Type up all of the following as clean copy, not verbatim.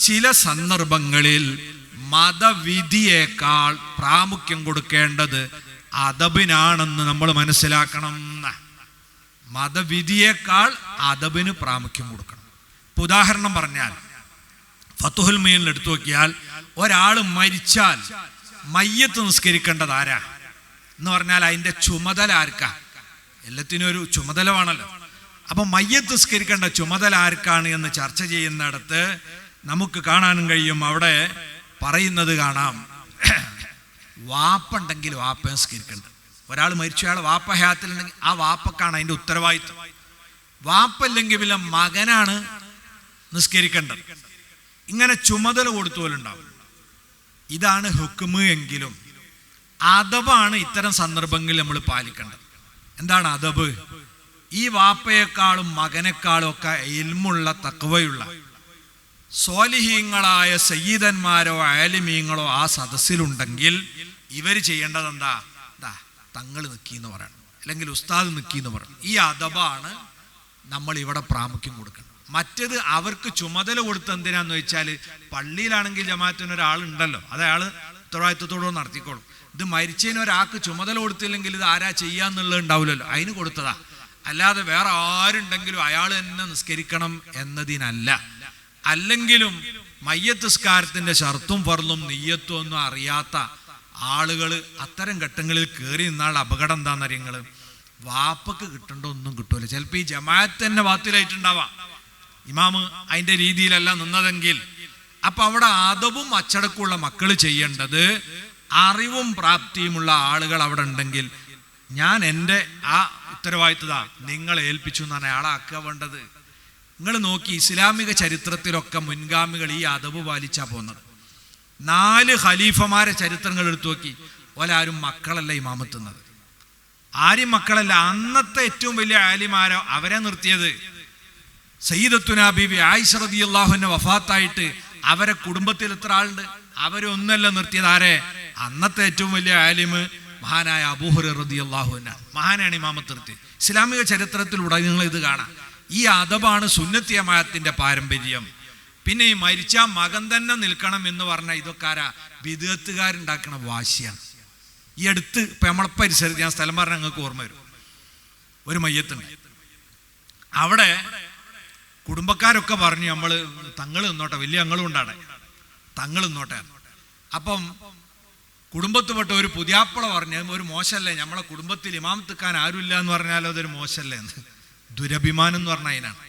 ചില സന്ദർഭങ്ങളിൽ മതവിധിയേക്കാൾ പ്രാമുഖ്യം കൊടുക്കേണ്ടത് അദബിനാണെന്ന് നമ്മൾ മനസ്സിലാക്കണം. മതവിധിയേക്കാൾ അദബിന് പ്രാമുഖ്യം കൊടുക്കണം. ഇപ്പൊ ഉദാഹരണം പറഞ്ഞാൽ ഫതുഹുൽ മുഈനിൽ എടുത്തു നോക്കിയാൽ ഒരാൾ മരിച്ചാൽ മയ്യത്ത് നിസ്കരിക്കേണ്ടത് ആരാ എന്ന് പറഞ്ഞാൽ അതിന്റെ ചുമതല ആർക്കാ? എല്ലാത്തിനും ഒരു ചുമതല വേണമല്ലോ. അപ്പൊ മയ്യത്ത് നിസ്കരിക്കേണ്ട ചുമതല ആർക്കാണ് എന്ന് ചർച്ച ചെയ്യുന്നിടത്ത് നമുക്ക് കാണാനും കഴിയും. അവിടെ പറയുന്നത് കാണാം, വാപ്പുണ്ടെങ്കിൽ വാപ്പ നിസ്കരിക്കേണ്ടത്. ഒരാൾ മരിച്ചു, അയാൾ വാപ്പ ഹയാത്തിലുണ്ടെങ്കിൽ ആ വാപ്പക്കാണ് അതിന്റെ ഉത്തരവാദിത്വം. വാപ്പല്ലെങ്കിൽ പിന്നെ മകനാണ് നിസ്കരിക്കേണ്ടത്. ഇങ്ങനെ ചുമതല കൊടുത്തോലുണ്ടാവും. ഇതാണ് ഹുക്മ്. എങ്കിലും അദബാണ് ഇത്തരം സന്ദർഭങ്ങളിൽ നമ്മൾ പാലിക്കേണ്ടത്. എന്താണ് അദബ്? ഈ വാപ്പയെക്കാളും മകനേക്കാളും ഒക്കെ ഇൽമുള്ള തഖ്വയുള്ള സ്വാലിഹീങ്ങളായ സയ്യിദന്മാരോ ആലിമീങ്ങളോ ആ സദസ്സിലുണ്ടെങ്കിൽ ഇവർ ചെയ്യേണ്ടത് എന്താ? തങ്ങൾ നിൽക്കിന്ന് പറയണം, അല്ലെങ്കിൽ ഉസ്താദ് നിൽക്കിന്ന് പറയണം. ഈ അദബാണ് നമ്മൾ ഇവിടെ പ്രാമുഖ്യം കൊടുക്കണം. മറ്റേത് അവർക്ക് ചുമതല കൊടുത്ത് എന്തിനാന്ന് വെച്ചാൽ പള്ളിയിലാണെങ്കിൽ ജമാഅത്തിന് ഒരാളുണ്ടല്ലോ, അത് അയാൾ ഉത്തരവാദിത്വത്തോടെ നടത്തിക്കോളും. ഇത് മരിച്ചതിന് ഒരാൾക്ക് ചുമതല കൊടുത്തില്ലെങ്കിൽ ഇത് ആരാ ചെയ്യാന്നുള്ളത് ഉണ്ടാവില്ലല്ലോ, അതിന് കൊടുത്തതാ. അല്ലാതെ വേറെ ആരുണ്ടെങ്കിലും അയാൾ തന്നെ നിസ്കരിക്കണം എന്നതിനല്ല. അല്ലെങ്കിലും മയ്യത്ത് നിസ്കാരത്തിന്റെ ഷർത്തും ഫർളും നിയ്യത്തും ഒന്നും അറിയാത്ത ആളുകൾ അത്തരം ഘട്ടങ്ങളിൽ കയറി നിന്നാൽ അപകടം എന്താണെന്നറിയങ്ങൾ, വാപ്പക്ക് കിട്ടേണ്ട ഒന്നും കിട്ടൂല. ചിലപ്പോൾ ഈ ജമാഅത്ത് തന്നെ ബാത്തിലായിട്ടുണ്ടാവാം, ഇമാമ് അതിന്റെ രീതിയിലല്ല നിന്നതെങ്കിൽ. അപ്പൊ അവിടെ അദബും അച്ചടക്കമുള്ള മക്കൾ ചെയ്യേണ്ടത്, അറിവും പ്രാപ്തിയുമുള്ള ആളുകൾ അവിടെ ഉണ്ടെങ്കിൽ ഞാൻ എൻ്റെ ആ ഉത്തരവാദിത്തത നിങ്ങളെ ഏൽപ്പിച്ചു എന്നാണ് അയാളാക്കുക വേണ്ടത്. നിങ്ങൾ നോക്കി, ഇസ്ലാമിക ചരിത്രത്തിലൊക്കെ മുൻഗാമികൾ ഈ അദബ് പാലിച്ചാ പോകുന്നത്. 4 ഖലീഫമാരെ ചരിത്രങ്ങൾ എടുത്തു നോക്കി, ഒരാരും മക്കളല്ല ഇമാമത്തുന്നത്. ആരും മക്കളല്ല. അന്നത്തെ ഏറ്റവും വലിയ ആലിമാരോ അവരെ നിർത്തിയത്. സയ്യിദത്തുനാ ബീബി ആയിഷ റളിയല്ലാഹു അൻഹ വഫാത്തായിട്ട് അവരെ കുടുംബത്തിൽ എത്ര ആളുണ്ട്? അവരൊന്നല്ല നിർത്തിയത്. ആരെ? അന്നത്തെ ഏറ്റവും വലിയ ആലിമ് മഹാനായ അബൂ ഹുറൈറ റളിയല്ലാഹു അൻഹു മഹാനാണ് ഇമാമത്ത് നിർത്തി. ഇസ്ലാമിക ചരിത്രത്തിലൂടെ നിങ്ങൾ ഇത് കാണാം. ഈ അദബാണ് സുന്നത്തി ജമാഅത്തിന്റെ പാരമ്പര്യം. പിന്നെ ഈ മരിച്ച മകൻ തന്നെ നിൽക്കണം എന്ന് പറഞ്ഞാൽ ഇതൊക്കെ ആരാ? ബിദ്അത്തുകാരുണ്ടാക്കണ വാശിയാണ്. ഈ അടുത്ത് ഇപ്പൊ നമ്മളെ പരിസരത്ത്, ഞാൻ സ്ഥലം പറഞ്ഞാൽ നിങ്ങൾക്ക് ഓർമ്മ വരും, ഒരു മയ്യത്തുണ്ട്. അവിടെ കുടുംബക്കാരൊക്കെ പറഞ്ഞു, നമ്മള് തങ്ങൾ നിന്നോട്ടെ, വലിയ ഞങ്ങളും ഉണ്ടാടെ, തങ്ങൾ നിന്നോട്ടെ. അപ്പം കുടുംബത്തിൽപ്പെട്ട ഒരു പുതിയാപ്പള പറഞ്ഞു, ഒരു മോശമല്ലേ, നമ്മളെ കുടുംബത്തിൽ ഇമാമത്തിക്കാൻ ആരുമില്ല എന്ന് പറഞ്ഞാലോ അതൊരു മോശമല്ലേ എന്ന്. ദുരഭിമാനം എന്ന് പറഞ്ഞാൽ അതിനാണ്.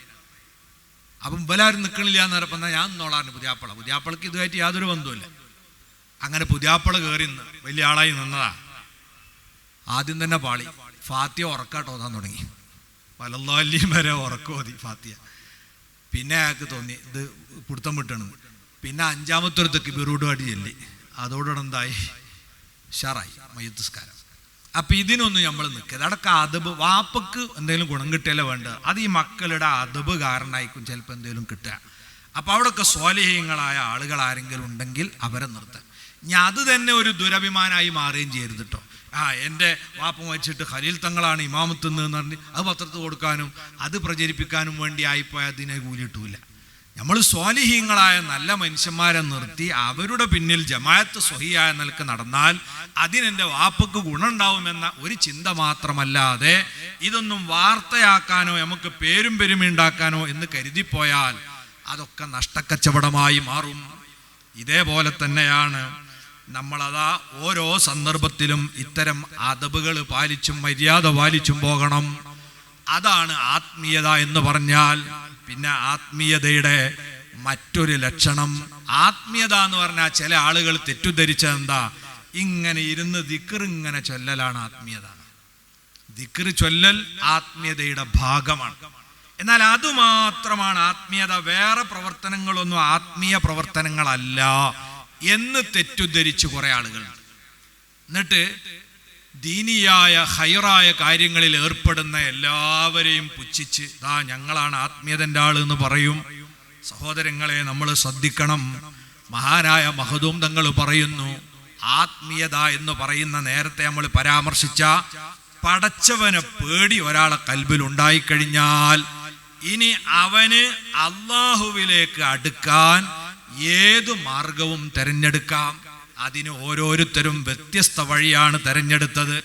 അപ്പം ഇവലാരും നിൽക്കണില്ല എന്ന് പറഞ്ഞപ്പോൾ എന്നാൽ ഞാൻ നിന്നോളാണ് പുതിയാപ്പളക്ക് ഇതുമായിട്ട് യാതൊരു ബന്ധവുമില്ല. അങ്ങനെ പുതിയാപ്പള കയറി നിന്ന് വലിയ ആളായി നിന്നതാ. ആദ്യം തന്നെ പാളി ഫാത്തിയ ഉറക്കാട്ട് ഓതാൻ തുടങ്ങി. പലല്ലാലിയും വരെ ഉറക്കോതി ഫാത്തിയ. പിന്നെ അയാൾക്ക് തോന്നി ഇത് പിടുത്തം വിട്ടണെന്ന്. പിന്നെ 5-ാമത്തെ തക്ബീറോടുപാടി ചെല്ലി. അതോടെ എന്തായി? ഷറായി മയ്യത്ത് നിസ്കാരം. അപ്പൊ ഇതിനൊന്നും നമ്മൾ നിൽക്കരുത്. അടക്ക അദബ്. വാപ്പക്ക് എന്തെങ്കിലും ഗുണം കിട്ടിയല്ലേ വേണ്ടത്, അത് ഈ മക്കളുടെ അദബ് കാരണമായിരിക്കും ചിലപ്പോൾ എന്തെങ്കിലും കിട്ടുക. അപ്പൊ അവിടെയൊക്കെ സ്വാലിഹീങ്ങളായ ആളുകൾ ആരെങ്കിലും ഉണ്ടെങ്കിൽ അവരെ നിർത്താം. ഇനി അത് തന്നെ ഒരു ദുരഭിമാനമായി മാറുകയും ചെയ്യരുത് കേട്ടോ. എൻ്റെ വാപ്പ മരിച്ചിട്ട് ഖലീൽ തങ്ങളാണ് ഇമാമത്തുന്ന് പറഞ്ഞ് അത് പത്രത്തിൽ കൊടുക്കാനും അത് പ്രചരിപ്പിക്കാനും വേണ്ടി ആയിപ്പോയാൽ അതിനെ കൂലിയിട്ടൂല. നമ്മൾ സ്വാലിഹീങ്ങളായ നല്ല മനുഷ്യന്മാരെ നിർത്തി അവരുടെ പിന്നിൽ ജമാഅത്ത് സ്വഹിയായ നിലക്ക് നടന്നാൽ അതിനെൻ്റെ വാപ്പക്ക് ഗുണമുണ്ടാവുമെന്ന ഒരു ചിന്ത മാത്രമല്ലാതെ ഇതൊന്നും വാർത്തയാക്കാനോ നമുക്ക് പേരും പെരുമയുണ്ടാക്കാനോ എന്ന് കരുതിപ്പോയാൽ അതൊക്കെ നഷ്ടക്കച്ചവടമായി മാറും. ഇതേപോലെ തന്നെയാണ് നമ്മളതാ ഓരോ സന്ദർഭത്തിലും ഇത്തരം അദബുകൾ പാലിച്ചും മര്യാദ പാലിച്ചും പോകണം. അതാണ് ആത്മീയത എന്ന് പറഞ്ഞാൽ. പിന്നെ ആത്മീയതയുടെ മറ്റൊരു ലക്ഷണം, ആത്മീയത എന്ന് പറഞ്ഞാൽ ചില ആളുകൾ തെറ്റിദ്ധരിച്ചത് എന്താ, ഇങ്ങനെ ഇരുന്ന് ദിക്ർ ഇങ്ങനെ ചൊല്ലലാണ് ആത്മീയത. ദിക്ർ ചൊല്ലൽ ആത്മീയതയുടെ ഭാഗമാണ്. എന്നാൽ അതുമാത്രമാണ് ആത്മീയത, വേറെ പ്രവർത്തനങ്ങളൊന്നും ആത്മീയ പ്രവർത്തനങ്ങളല്ല എന്ന് തെറ്റിദ്ധരിച്ച് കുറെ ആളുകൾ. എന്നിട്ട് ദീനിയായ ഹൈറായ കാര്യങ്ങളിൽ ഏർപ്പെടുന്ന എല്ലാവരെയും പുച്ഛിച്ച് ഞങ്ങളാണ് ആത്മീയതൻ്റെ ആള് എന്ന് പറയും. സഹോദരങ്ങളെ, നമ്മൾ ശ്രദ്ധിക്കണം. മഹാനായ മഹദൂം തങ്ങൾ പറയുന്നു, ആത്മീയത എന്ന് പറയുന്ന നേരത്തെ നമ്മൾ പരാമർശിച്ച പടച്ചവനെ പേടി ഒരാളെ കൽബിൽ ഉണ്ടായിക്കഴിഞ്ഞാൽ ഇനി അവന് അള്ളാഹുവിലേക്ക് അടുക്കാൻ ഏത് മാർഗവും തെരഞ്ഞെടുക്കാം. അതിന് ഓരോരുത്തരും വ്യത്യസ്ത വഴിയാണ് തെരഞ്ഞെടുത്തത്.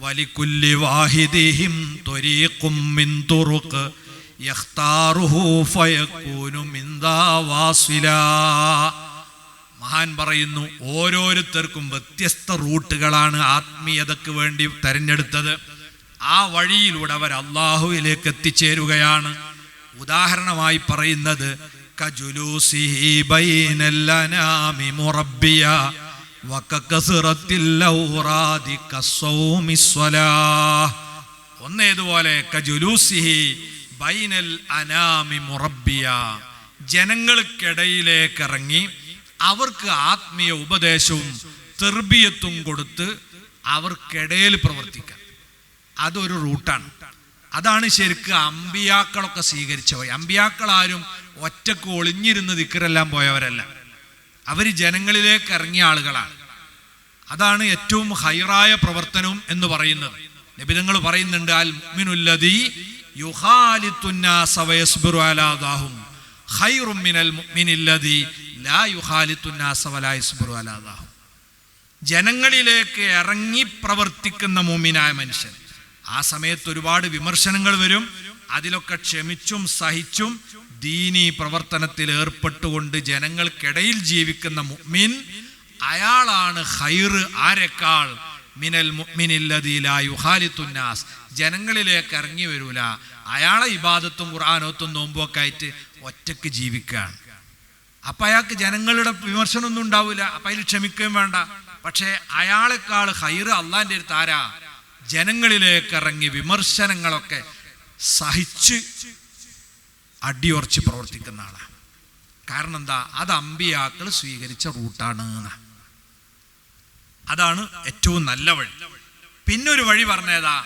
വലികുല്ലി വാഹിദിഹിം ത്വരീഖും മിൻ തുറുഖ് യഖ്താറുഹു ഫയകൂനു മിൻ ദാവാസിലാ. മഹാൻ പറയുന്നു, ഓരോരുത്തർക്കും വ്യത്യസ്ത റൂട്ടുകളാണ് ആത്മീയതയ്ക്ക് വേണ്ടി തെരഞ്ഞെടുത്തത്. ആ വഴിയിലൂടെ അവർ അള്ളാഹുവിലേക്ക് എത്തിച്ചേരുകയാണ്. ഉദാഹരണമായി പറയുന്നത് കജുലൂസിഹി ബൈനൽ അനാമി മുറബ്ബിയ വകകസറത്തിൽ ഔറാദി കസ്സൗമി സ്വലാഹ്. ഒന്നേതുപോലെ കജുലൂസിഹി ബൈനൽ അനാമി മുറബ്ബിയ, ജനങ്ങൾക്കിടയിലേക്ക് ഇറങ്ങി അവർക്ക് ആത്മീയ ഉപദേശവും തെർബിയത്തും കൊടുത്ത് അവർക്കിടയിൽ പ്രവർത്തിക്കാൻ. അതൊരു റൂട്ടാണ്. അതാണ് ശരിക്കും അമ്പിയാക്കളൊക്കെ സ്വീകരിച്ച വഴി. അമ്പിയാക്കൾ ആരും ഒറ്റക്ക് ഒളിഞ്ഞിരുന്ന് ദിക്റെല്ലാം പോയവരല്ല. അവർ ജനങ്ങളിലേക്ക് ഇറങ്ങിയ ആളുകളാണ്. അതാണ് ഏറ്റവും ഹൈറായ പ്രവർത്തനവും എന്ന് പറയുന്നത്. നബിതങ്ങൾ പറയുന്നുണ്ട്, അൽ മുഅ്മിനുല്ലദീ യുഖാലിത്തുന്നാസ വയസ്ബിറു അലാ ദാഹും ഖൈറും മിനൽ മുഅ്മിനില്ലദീ ലാ യുഖാലിത്തുന്നാസ വലാ യസ്ബിറു അലാ ദാഹും. ജനങ്ങളിലേക്ക് ഇറങ്ങി പ്രവർത്തിക്കുന്ന മുഅ്മിനായ മനുഷ്യൻ, ആ സമയത്ത് ഒരുപാട് വിമർശനങ്ങൾ വരും. അതിലൊക്കെ ക്ഷമിച്ചും സഹിച്ചും ദീനീ പ്രവർത്തനത്തിൽ ഏർപ്പെട്ടുകൊണ്ട് ജനങ്ങൾക്കിടയിൽ ജീവിക്കുന്ന മുഅ്മിൻ, അയാളാണ് ഖൈർ. ആരെക്കാൾ? മിനൽ മുഅ്മിനില്ലദീ ലാ യുഖാലിത്തുന്നാസ്, ജനങ്ങളിലേക്ക് ഇറങ്ങി വരൂല. അയാളെ ഇബാദത്തും ഖുർആനോത്തും നോമ്പൊക്കെ ആയിട്ട് ഒറ്റക്ക് ജീവിക്കുകയാണ്. അപ്പം അയാൾക്ക് ജനങ്ങളുടെ വിമർശനമൊന്നും ഉണ്ടാവില്ല. അപ്പം അതിൽ ക്ഷമിക്കുകയും വേണ്ട. പക്ഷേ അയാളെക്കാൾ ഖൈർ അള്ളാൻ്റെ അടുത്ത് ആരാ? ജനങ്ങളിലേക്ക് ഇറങ്ങി വിമർശനങ്ങളൊക്കെ സഹിച്ച് അടിയുറച്ച് പ്രവർത്തിക്കുന്ന ആളാണ്. കാരണം എന്താ? അത് അമ്പിയാക്കൾ സ്വീകരിച്ച റൂട്ടാണ്. അതാണ് ഏറ്റവും നല്ല വഴി. പിന്നൊരു വഴി പറഞ്ഞതാ,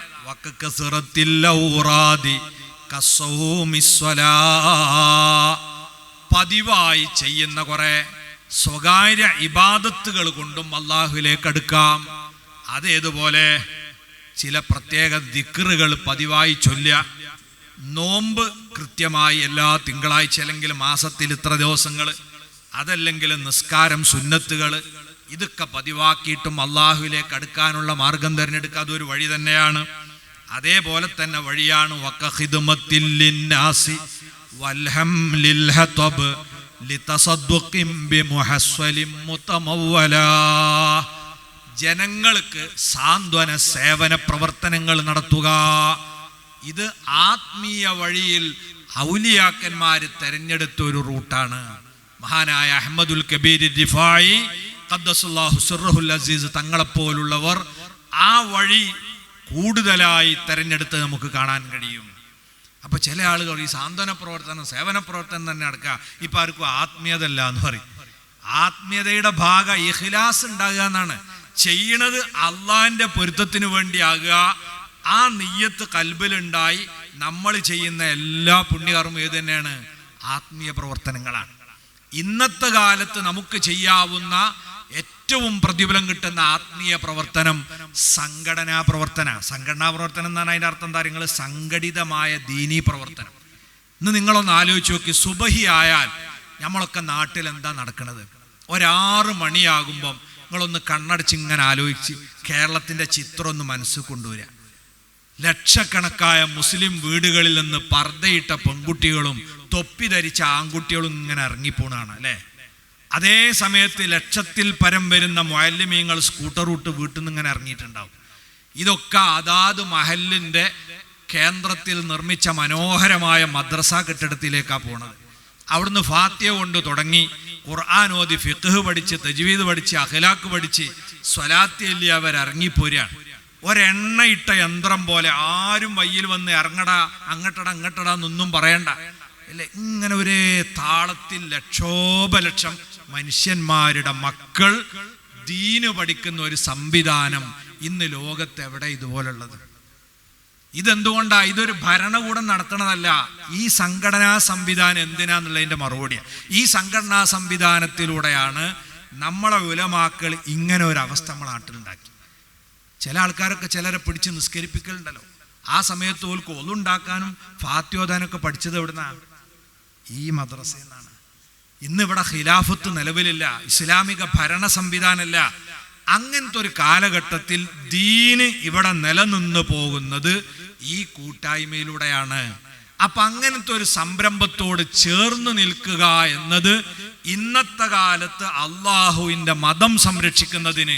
പതിവായി ചെയ്യുന്ന കുറെ സ്വകാര്യ ഇബാദത്തുകൾ കൊണ്ടും അള്ളാഹുവിലേക്ക് അടുക്കാം. അതേതുപോലെ ചില പ്രത്യേക ദിക്റുകൾ പതിവായി ചൊല്ലുക. നോമ്പ് കൃത്യമായി എല്ലാ തിങ്കളാഴ്ച അല്ലെങ്കിൽ മാസത്തിൽ ഇത്ര ദിവസങ്ങൾ, അതല്ലെങ്കിൽ നിസ്കാരം സുന്നത്തുകൾ, ഇതൊക്കെ പതിവാക്കിയിട്ടും അള്ളാഹുവിലേക്ക് അടുക്കാനുള്ള മാർഗം തിരഞ്ഞെടുക്കുക. അതൊരു വഴി തന്നെയാണ്. അതേപോലെ തന്നെ വഴിയാണ് വഖഖിദ്മത്തിൽ ലിന്നാസി വൽഹംലിൽ ഹതബ് ലിതസദ്ദുഖിൻ ബിമുഹസ്സലിൻ മുതമവ്വലാ. ജനങ്ങൾക്ക് സാന്ത്വന സേവന പ്രവർത്തനങ്ങൾ നടത്തുക. ഇത് ആത്മീയ വഴിയിൽ ഔലിയാക്കന്മാര് തെരഞ്ഞെടുത്ത ഒരു റൂട്ടാണ്. മഹാനായ അഹ്മദുൽ കബീർ റിഫായി ഖദ്ദസല്ലാഹു സിർറഹുൽ അസീസ് തങ്ങളെപ്പോലുള്ളവർ ആ വഴി കൂടുതലായി തെരഞ്ഞെടുത്ത് നമുക്ക് കാണാൻ കഴിയും. അപ്പൊ ചില ആളുകൾ ഈ സാന്ത്വന പ്രവർത്തനം സേവന പ്രവർത്തനം തന്നെ നടക്കുക, ഇപ്പൊ ആർക്കും ആത്മീയത അല്ല എന്ന് പറയും. ആത്മീയതയുടെ ഭാഗം ഇഖ്ലാസ് ഉണ്ടാകുക എന്നാണ്. ചെയ്യണത് അള്ളാഹിന്റെ പൊരുത്തത്തിന് വേണ്ടിയാകുക. ആ നിയ്യത്ത് കൽബിലുണ്ടായി നമ്മൾ ചെയ്യുന്ന എല്ലാ പുണ്യകർമ്മം ഏത് തന്നെയാണ്? ആത്മീയ പ്രവർത്തനങ്ങളാണ്. ഇന്നത്തെ കാലത്ത് നമുക്ക് ചെയ്യാവുന്ന ഏറ്റവും പ്രതിഫലം കിട്ടുന്ന ആത്മീയ പ്രവർത്തനം സംഘടനാ പ്രവർത്തനം. സംഘടനാ പ്രവർത്തനം എന്നാണ് അതിൻ്റെ അർത്ഥം. എന്താ? നിങ്ങൾ സംഘടിതമായ ദീനീ പ്രവർത്തനം. ഇന്ന് നിങ്ങളൊന്ന് ആലോചിച്ച് നോക്കി, സുബഹി ആയാൽ നമ്മളൊക്കെ നാട്ടിൽ എന്താ നടക്കുന്നത്? 6 മണിയാകുമ്പം നിങ്ങളൊന്ന് കണ്ണടച്ച് ഇങ്ങനെ ആലോചിച്ച് കേരളത്തിൻ്റെ ചിത്രം ഒന്ന് മനസ്സിൽ കൊണ്ടുവരിക. ലക്ഷക്കണക്കായ മുസ്ലിം വീടുകളിൽ നിന്ന് പർദ്ദയിട്ട പെൺകുട്ടികളും തൊപ്പി ധരിച്ച ആൺകുട്ടികളും ഇങ്ങനെ ഇറങ്ങിപ്പോണാണ് അല്ലേ? അതേ സമയത്ത് ലക്ഷത്തിൽ പരം വരുന്ന മുഅല്ലിമീങ്ങൾ സ്കൂട്ടർ റൂട്ട് വീട്ടിൽ നിന്ന് ഇങ്ങനെ ഇറങ്ങിയിട്ടുണ്ടാവും. ഇതൊക്കെ അതാത് മഹല്ലിൻ്റെ കേന്ദ്രത്തിൽ നിർമ്മിച്ച മനോഹരമായ മദ്രസ കെട്ടിടത്തിലേക്കാണ് പോണത്. അവിടുന്ന് ഫാത്തിഹ കൊണ്ട് തുടങ്ങി ഖുർആൻ ഓതി ഫിഖ്ഹ് പഠിച്ച് തജ്വീദ് പഠിച്ച് അഖ്ലാഖ് പഠിച്ച് സ്വലാത്ത് ചൊല്ലി അവർ ഇറങ്ങിപ്പോരുകയാണ്. ഒരെണ്ണയിട്ട യന്ത്രം പോലെ ആരും വയ്യിൽ വന്ന് ഇറങ്ങടാ അങ്ങട്ടടാ അങ്ങട്ടടാ എന്നൊന്നും പറയണ്ട അല്ലേ? ഇങ്ങനെ ഒരേ താളത്തിൽ ലക്ഷോപലക്ഷം മനുഷ്യന്മാരുടെ മക്കൾ ദീന് പഠിക്കുന്ന ഒരു സംവിധാനം ഇന്ന് ലോകത്ത് എവിടെ ഇതുപോലുള്ളത്? ഇതെന്തുകൊണ്ടാ? ഇതൊരു ഭരണകൂടം നടത്തണതല്ല. ഈ സംഘടനാ സംവിധാനം എന്തിനാന്നുള്ളതിന്റെ മറുപടിയാണ്. ഈ സംഘടനാ സംവിധാനത്തിലൂടെയാണ് നമ്മളെ ഉലമാക്കൾ ഇങ്ങനെ ഒരു അവസ്ഥ നമ്മളെ നാട്ടിലുണ്ടാക്കി. ചില ആൾക്കാരൊക്കെ ചിലരെ പിടിച്ച് നിസ്കരിപ്പിക്കലുണ്ടല്ലോ. ആ സമയത്ത് ഓൽക്ക് ഒലുണ്ടാക്കാനും ഫാത്തിഹ ഓതാനൊക്കെ പഠിച്ചത് എവിടുന്നാ? ഈ മദ്രസയിൽ നിന്നാണ്. ഇന്നിവിടെ ഖിലാഫത്ത് നിലവിലില്ല, ഇസ്ലാമിക ഭരണ സംവിധാനമില്ല. അങ്ങനത്തെ ഒരു കാലഘട്ടത്തിൽ ദീന് ഇവിടെ നിലനിന്ന് പോകുന്നത് ഈ കൂട്ടായ്മയിലൂടെയാണ്. അപ്പൊ അങ്ങനത്തെ ഒരു സംരംഭത്തോട് ചേർന്ന് നിൽക്കുക എന്നത് ഇന്നത്തെ കാലത്ത് അള്ളാഹുവിൻ്റെ മതം സംരക്ഷിക്കുന്നതിന്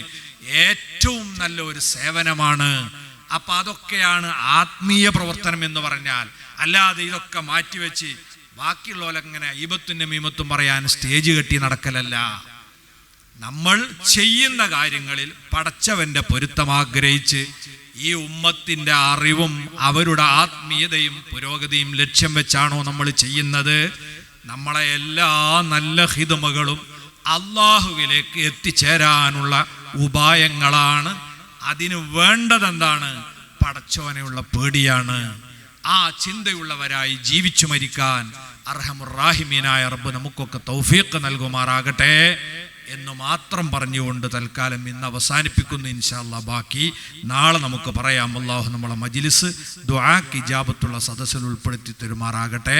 ഏറ്റവും നല്ല ഒരു സേവനമാണ്. അപ്പൊ അതൊക്കെയാണ് ആത്മീയ പ്രവർത്തനം എന്ന് പറഞ്ഞാൽ. അല്ലാതെ ഇതൊക്കെ മാറ്റിവെച്ച് ബാക്കിയുള്ളവരങ്ങനെ ഈബത്തും നമീമത്തും പറയാൻ സ്റ്റേജ് കെട്ടി നടക്കലല്ല. നമ്മൾ ചെയ്യുന്ന കാര്യങ്ങളിൽ പടച്ചവന്റെ പൊരുത്തം ആഗ്രഹിച്ച് ഈ ഉമ്മത്തിന്റെ അറിവും അവരുടെ ആത്മീയതയും പുരോഗതിയും ലക്ഷ്യം വെച്ചാണോ നമ്മൾ ചെയ്യുന്നത്, നമ്മളെ എല്ലാ നല്ല ഹിദമകളും അള്ളാഹുവിലേക്ക് എത്തിച്ചേരാനുള്ള ഉപായങ്ങളാണ്. അതിന് വേണ്ടതെന്താണ്? പടച്ചോനെയുള്ള പേടിയാണ്. ആ ചിന്തയുള്ളവരായി ജീവിച്ചു മരിക്കാൻ അർഹമുർ-റാഹിമീനായ റബ്ബ് നമുക്കൊക്കെ തൗഫീഖ് നൽകുമാറാകട്ടെ എന്ന് മാത്രം പറഞ്ഞുകൊണ്ട് തൽക്കാലം ഇന്ന് അവസാനിപ്പിക്കുന്നു. ഇൻഷാ അല്ലാഹ് ബാക്കി നാളെ നമുക്ക് പറയാം. അല്ലാഹു നമ്മളെ മജ്ലിസ് ദുആക്ക് ഇജാബത്തുള്ള സദസ്സിൽ ഉൾപ്പെടുത്തി തരുമാറാകട്ടെ.